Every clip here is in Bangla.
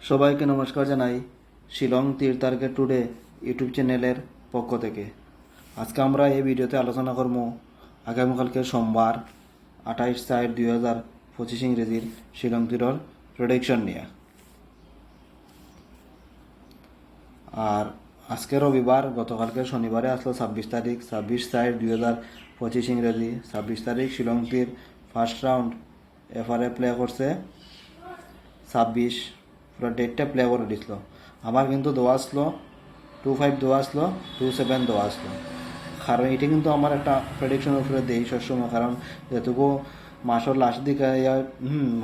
সবাইকে নমস্কার জানাই শিলং তীর্থার্কের টুডে ইউটিউব চ্যানেলের পক্ষ থেকে। আজকে আমরা এই ভিডিওতে আলোচনা করব আগামীকালকে সোমবার 28/4/2025 ইংরেজির শিলং তীরের প্রেডিকশন নিয়ে। আর আজকে রবিবার, গতকালকে শনিবারে আসলো 26 তারিখ, 26/4/2025 ইংরেজি। 26 তারিখ শিলং তীর ফার্স্ট রাউন্ড এফআরএ প্লে করছে 26, পুরো ডেটটা প্লে করে দিছিল। আমার কিন্তু দেওয়া আসলো 25 দেওয়া আসলো, 27 দেওয়া আসলো। কারণ এটা কিন্তু আমার একটা প্রেডিকশনের উপরে দেই সবসময়, কারণ যেটুকু মাসের লাস্ট দিকে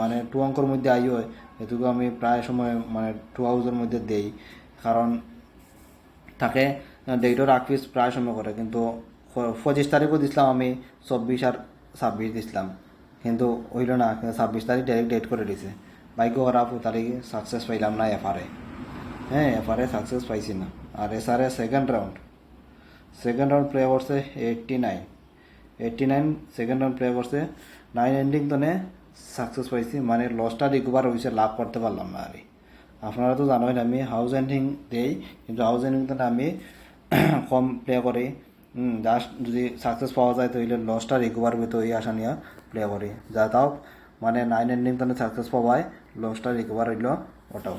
মানে 2 অঙ্কের মধ্যে আই হয়, এটুকু আমি প্রায় সময় মানে 2 হাউসের মধ্যে দেই। কারণ তাকে ডেটর আকপিস প্রায় সময় করে, কিন্তু 25 তারিখও দিছিলাম আমি, 24 আর 26 দিছিলাম, কিন্তু হইল না। 26 তারিখ ডাইরেক্ট ডেট করে দিছে। ভাগ্য খারাপ, তারিখ সাকসেস পাইলাম না এফআরএ। এফআরএ সাকসেস পাইছি না। আর এসআরএ সেকেন্ড রাউন্ড প্লে করছে 89 সেকেন্ড রাউন্ড প্লে করছে 9 এন্ডিং তনে সাকসেস পাইছি, মানে লসটা রিকভার হয়েছে, লাভ করতে পারলাম না। আর আপনারা তো জানেন আমি হাউস এন্ডিং দেই, কিন্তু হাউস এন্ডিং তনে আমি কম প্লে করি। জাস্ট যদি সাকসেস পাওয়া যায় তাহলে লসটা রিকভার হবে, তো এই আশা নিয়ে প্লে করি। যা তাও মানে 9 এন্ডিং তনে সাকসেস পাওয়ায় লসটা রিকভার হইল ওটাও।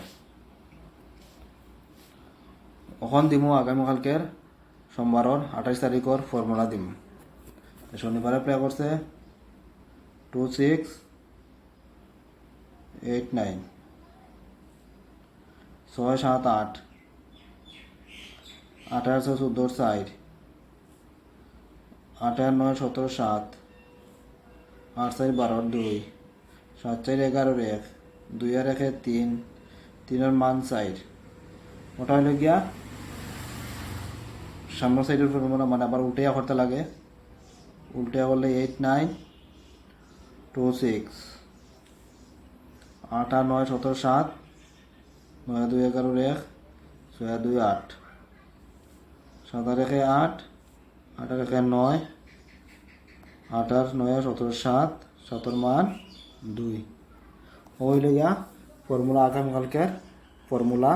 এখন দিমু আগামীকালকের সোমবারের 28 তারিখের ফর্মুলা দিম। শনিবারে প্লে করছে 2689, 678, 1814 সাইড, 88917 7, 8/4 2, 7/4 1, 2/1 3, 3 মান সাইড। ওটা হইল গিয়া সামনের সাইডের ফর্মুলা, মানে আবার উল্টেয়া করতে লাগে। উল্টেয়া করলে 8926, 88917 7, 9/2 1, 6/2 8, 7/1 8, 8/1 9, 8/9 17 7, 7 মান 2। হইল গিয়া ফর্মুলা আগামীকালকের ফর্মুলা।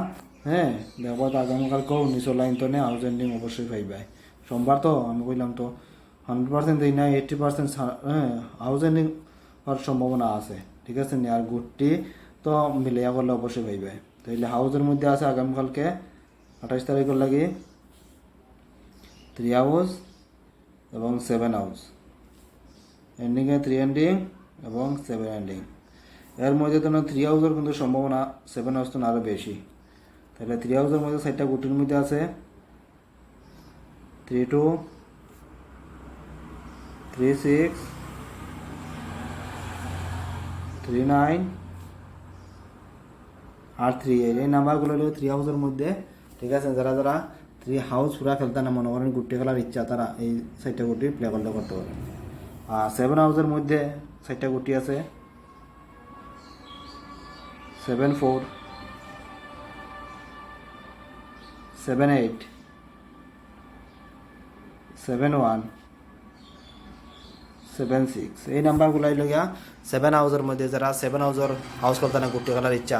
দেখো তো আগামীকালকেও 19 লাইন তো নেই, হাউস এন্ডিং অবশ্যই পাইবাই। সোমবার তো আমি কইলাম তো 100% দিই না, 80% হাউস এন্ডিং হওয়ার সম্ভাবনা আছে, ঠিক আছে নি। আর গুডটি তো মিলিয়া করলে অবশ্যই পাইবে। তাইলে হাউসের মধ্যে আছে আগামীকালকে 28 তারিখের লাগে 3 হাউস এবং 7 হাউস, এন্ডিংয়ে 3 এন্ডিং এবং 7 এন্ডিং। এর মধ্যে তো 3 হাউসের কিন্তু সম্ভাবনা 7 হাউস তো আরও বেশি। তাহলে 3 হাউসের মধ্যে 4টা গুটির মধ্যে আছে 32, 36, 39 আর 3। এই নাম্বারগুলো হলো 3 হাউসের মধ্যে, ঠিক আছে। যারা যারা 3 হাউস পুরা খেলতে না মনে করেন, গুটি খেলার ইচ্ছা, তারা এই 4টা গুটি প্লে করলে করতে পারে। আর 7 হাউসের মধ্যে 4টা গুটি আছে 7-4, 7-8, 7-1, 7-6। এই নাম্বারগুলাই লগিয়া 7 হাউসের মধ্যে যারা 7 হাউসের হাউস খেলতে না, গুটি খেলার ইচ্ছা,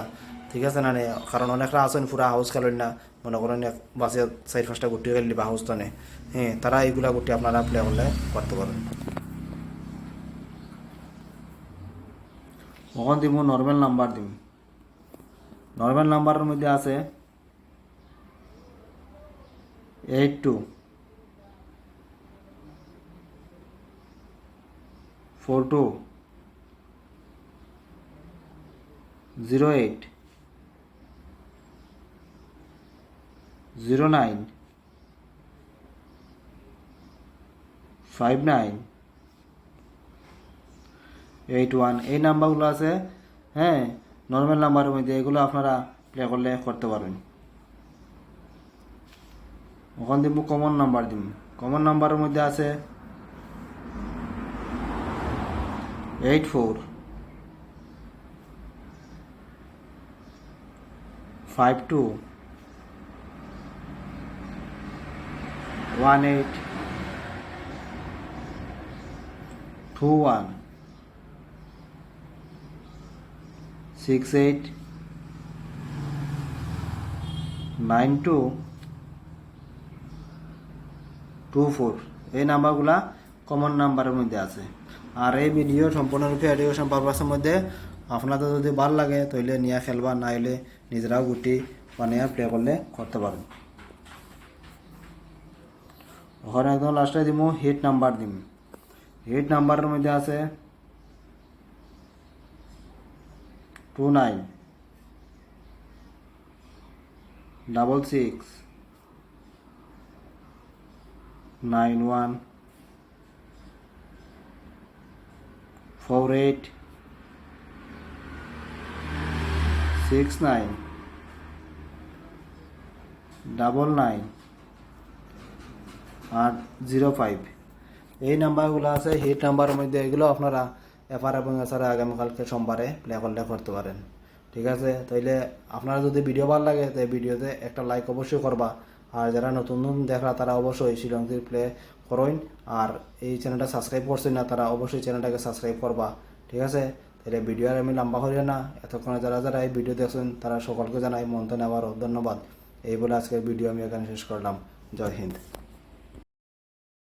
ঠিক আছে না। কারণ অনেকরা আছেন পুরা হাউস খেলেন না, মনে করেন বাসে 4-5টা গুটি খেলি বা হাউস টানে, তারা এইগুলা গুটি আপনারা প্লে করলে করতে পারেন। কখন দিব নর্মাল নাম্বার দিম। নর্মাল নাম্বারের মধ্যে আছে 82, 42, 08, 09, 59, 81। এই নাম্বারগুলো আছে নর্মাল নাম্বারের মধ্যে, এগুলো আপনারা প্লে করলে করতে পারবেন। ওখান দিব কমন নাম্বার দিব। কমন নাম্বারের মধ্যে আছে 84, 52, 18, 21, 68, 9224 এই নাম্বারগুলা কমন নাম্বারের মধ্যে আছে। আর এই ভিডিও সম্পূর্ণরূপে এডুকেশন পারপাসের মধ্যে আপনাদের যদি ভালো লাগে তাহলে নিয়ে খেলবা, না হলে নিজেরাও গুটি বানিয়ে প্লে করলে করতে পারেন। ওখানে একদম লাস্টে দিব হিট নাম্বার দিম। হিট নাম্বারের মধ্যে আছে 29 66 91 48 69 99 আর 05। এই নাম্বারগুলো আছে হিট নাম্বারের মধ্যে। এগুলো আপনারা এফআর এবং এসআর আগামীকালকে সোমবারে প্লে করলে করতে পারেন। ঠিক আছে, তাইলে আপনারা যদি ভিডিও ভালো লাগে তো ভিডিওতে একটা লাইক অবশ্যই করবা। আর যারা নতুন নতুন দেখরা তারা অবশ্যই শিলংটির প্লে করুন। আর এই চ্যানেলটা সাবস্ক্রাইব করছেন না তারা অবশ্যই চ্যানেলটাকে সাবস্ক্রাইব করবা। ঠিক আছে, তাহলে ভিডিও আর আমি লম্বা করি না। এতক্ষণে যারা যারা এই ভিডিও দেখছেন তারা সকলকে জানাই মন থেকে আবারও ধন্যবাদ। এই বলে আজকের ভিডিও আমি এখানে শেষ করলাম। জয় হিন্দ।